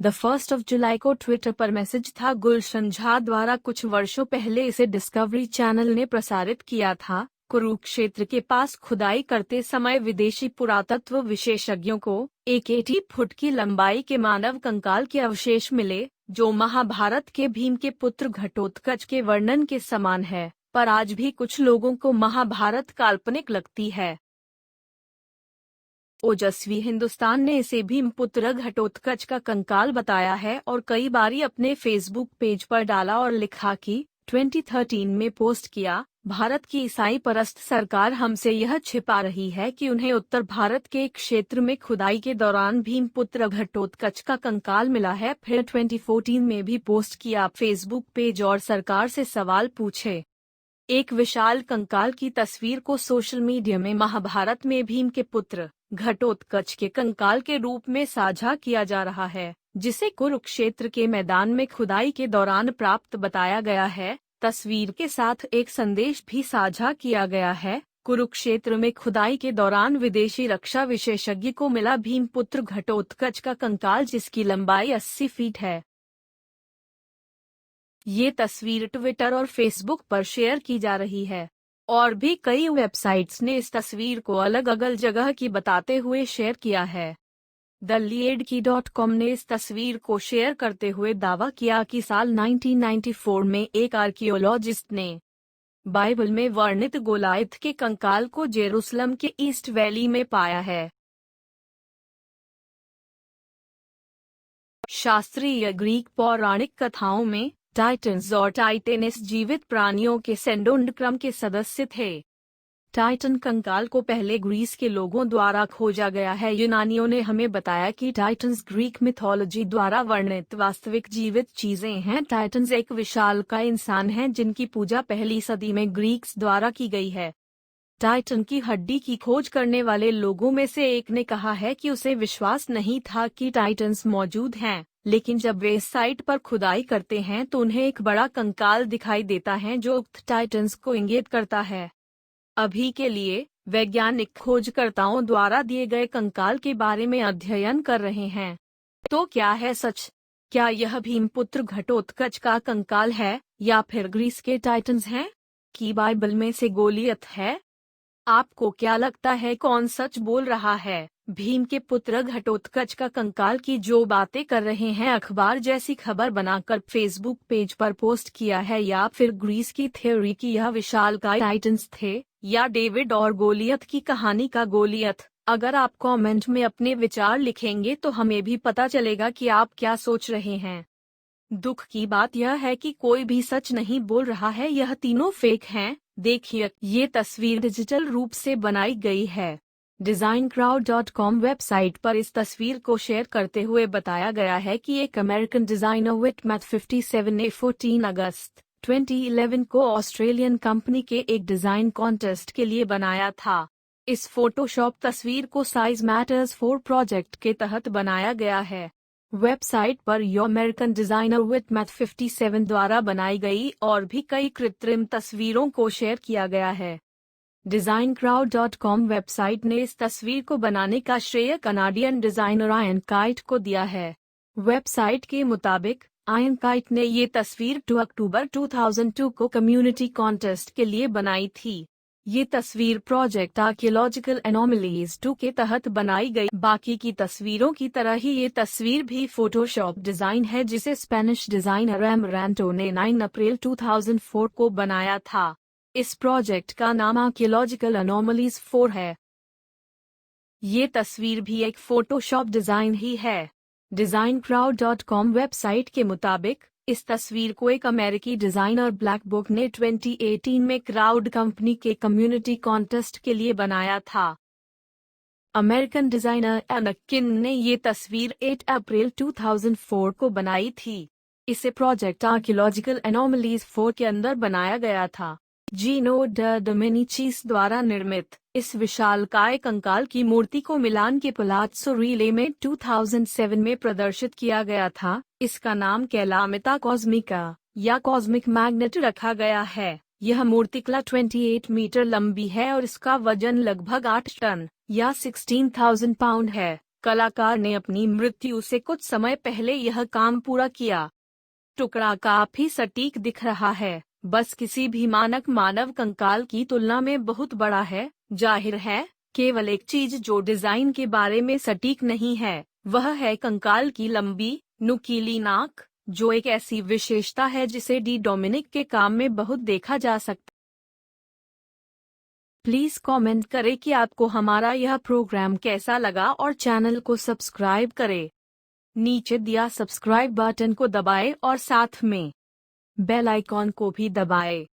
जुलाई को ट्विटर पर मैसेज था। गुलशन झा द्वारा कुछ वर्षों पहले इसे डिस्कवरी चैनल ने प्रसारित किया था। कुरुक्षेत्र के पास खुदाई करते समय विदेशी पुरातत्व विशेषज्ञों को 80 फुट की लंबाई के मानव कंकाल के अवशेष मिले, जो महाभारत के भीम के पुत्र घटोत्कच के वर्णन के समान है, पर आज भी कुछ लोगों को महाभारत काल्पनिक लगती है। ओजस्वी हिंदुस्तान ने इसे भीमपुत्र घटोत्कच का कंकाल बताया है और कई बारी अपने फेसबुक पेज पर डाला और लिखा कि 2013 में पोस्ट किया, भारत की ईसाई परस्त सरकार हमसे यह छिपा रही है कि उन्हें उत्तर भारत के एक क्षेत्र में खुदाई के दौरान भीमपुत्र घटोत्कच का कंकाल मिला है। फिर 2014 में भी पोस्ट किया फेसबुक पेज और सरकार से सवाल पूछे। एक विशाल कंकाल की तस्वीर को सोशल मीडिया में महाभारत में भीम के पुत्र घटोत्कच के कंकाल के रूप में साझा किया जा रहा है, जिसे कुरुक्षेत्र के मैदान में खुदाई के दौरान प्राप्त बताया गया है। तस्वीर के साथ एक संदेश भी साझा किया गया है। कुरुक्षेत्र में खुदाई के दौरान विदेशी रक्षा विशेषज्ञ को मिला भीमपुत्र घटोत्कच का कंकाल, जिसकी लंबाई 80 फीट है। ये तस्वीर ट्विटर और फेसबुक पर शेयर की जा रही है और भी कई वेबसाइट्स ने इस तस्वीर को अलग अलग जगह की बताते हुए शेयर किया है। TheLeadKey.com ने इस तस्वीर को शेयर करते हुए दावा किया कि साल 1994 में एक आर्कियोलॉजिस्ट ने बाइबल में वर्णित गोलायथ के कंकाल को जेरूसलम के ईस्ट वैली में पाया है। शास्त्रीय ग्रीक पौराणिक कथाओं में टाइटन्स और टाइटेनेस जीवित प्राणियों के सेंडोंड क्रम के सदस्य थे। टाइटन कंकाल को पहले ग्रीस के लोगों द्वारा खोजा गया है। यूनानियों ने हमें बताया कि टाइटन्स ग्रीक मिथोलॉजी द्वारा वर्णित वास्तविक जीवित चीजें हैं। टाइटन्स एक विशालकाय इंसान हैं जिनकी पूजा पहली सदी में ग्रीक्स द्वारा की गई है। टाइटन की हड्डी की खोज करने वाले लोगों में से एक ने कहा है कि उसे विश्वास नहीं था कि टाइटन्स मौजूद हैं, लेकिन जब वे इस साइट पर खुदाई करते हैं तो उन्हें एक बड़ा कंकाल दिखाई देता है जो उक्त टाइटन्स को इंगित करता है। अभी के लिए वैज्ञानिक खोजकर्ताओं द्वारा दिए गए कंकाल के बारे में अध्ययन कर रहे हैं। तो क्या है सच? क्या यह भीमपुत्र घटोत्कच का कंकाल है या फिर ग्रीस के टाइटन्स हैं? कि बाइबल में से गोलियत है? आपको क्या लगता है कौन सच बोल रहा है? भीम के पुत्र घटोत्कच का कंकाल की जो बातें कर रहे हैं अखबार जैसी खबर बनाकर फेसबुक पेज पर पोस्ट किया है, या फिर ग्रीस की थ्योरी की यह विशालकाय टाइटन्स थे, या डेविड और गोलियत की कहानी का गोलियत? अगर आप कमेंट में अपने विचार लिखेंगे तो हमें भी पता चलेगा कि आप क्या सोच रहे हैं। दुख की बात यह है कि कोई भी सच नहीं बोल रहा है, यह तीनों फेक हैं। देखिए, ये तस्वीर डिजिटल रूप से बनाई गई है। DesignCrowd.com वेबसाइट पर इस तस्वीर को शेयर करते हुए बताया गया है कि एक अमेरिकन डिजाइनर विटमैथ 57 ने 14 अगस्त 2011 को ऑस्ट्रेलियन कंपनी के एक डिजाइन कॉन्टेस्ट के लिए बनाया था। इस फोटोशॉप तस्वीर को साइज मैटर्स 4 प्रोजेक्ट के तहत बनाया गया है। वेबसाइट पर यो अमेरिकन डिजाइनर विटमैथ 57 द्वारा बनाई गई और भी कई कृत्रिम तस्वीरों को शेयर किया गया है। DesignCrowd.com वेबसाइट ने इस तस्वीर को बनाने का श्रेय कनाडियन डिजाइनर आयन काइट को दिया है। वेबसाइट के मुताबिक आयन काइट ने ये तस्वीर 2 अक्टूबर 2002 को कम्युनिटी कॉन्टेस्ट के लिए बनाई थी। ये तस्वीर प्रोजेक्ट आर्कियोलॉजिकल एनोमलीज 2 के तहत बनाई गई। बाकी की तस्वीरों की तरह ही ये तस्वीर भी फोटोशॉप डिजाइन है, जिसे स्पेनिश डिजाइनर एमरांटो ने 9 अप्रैल 2004 को बनाया था। इस प्रोजेक्ट का नाम आर्कियोलॉजिकल एनोमलीज 4 है। ये तस्वीर भी एक फोटोशॉप डिजाइन ही है। DesignCrowd.com वेबसाइट के मुताबिक इस तस्वीर को एक अमेरिकी डिजाइनर ब्लैक बुक ने 2018 में क्राउड कंपनी के कम्युनिटी कॉन्टेस्ट के लिए बनाया था। अमेरिकन डिजाइनर एनकिन ने ये तस्वीर 8 अप्रैल 2004 को बनाई थी। इसे प्रोजेक्ट आर्कियोलॉजिकल एनोमलीज 4 के अंदर बनाया गया था। जीनो ड डोमेनिचीस द्वारा निर्मित इस विशालकाय कंकाल की मूर्ति को मिलान के पलाज़्ज़ो रिले में 2007 में प्रदर्शित किया गया था। इसका नाम कैलामिता कॉस्मिका या कॉस्मिक मैग्नेट रखा गया है। यह मूर्तिकला 28 मीटर लंबी है और इसका वजन लगभग 8 टन या 16,000 पाउंड है। कलाकार ने अपनी मृत्यु से कुछ समय पहले यह काम पूरा किया। टुकड़ा काफी सटीक दिख रहा है, बस किसी भी मानक मानव कंकाल की तुलना में बहुत बड़ा है। जाहिर है, केवल एक चीज जो डिजाइन के बारे में सटीक नहीं है, वह है कंकाल की लंबी, नुकीली नाक, जो एक ऐसी विशेषता है जिसे डी डोमिनिक के काम में बहुत देखा जा सकता। प्लीज कमेंट करें कि आपको हमारा यह प्रोग्राम कैसा लगा और चैनल को सब्सक्राइब करें। नीचे दिया सब्सक्राइब बटन को दबाएं और साथ में बेल आइकॉन को भी दबाएं।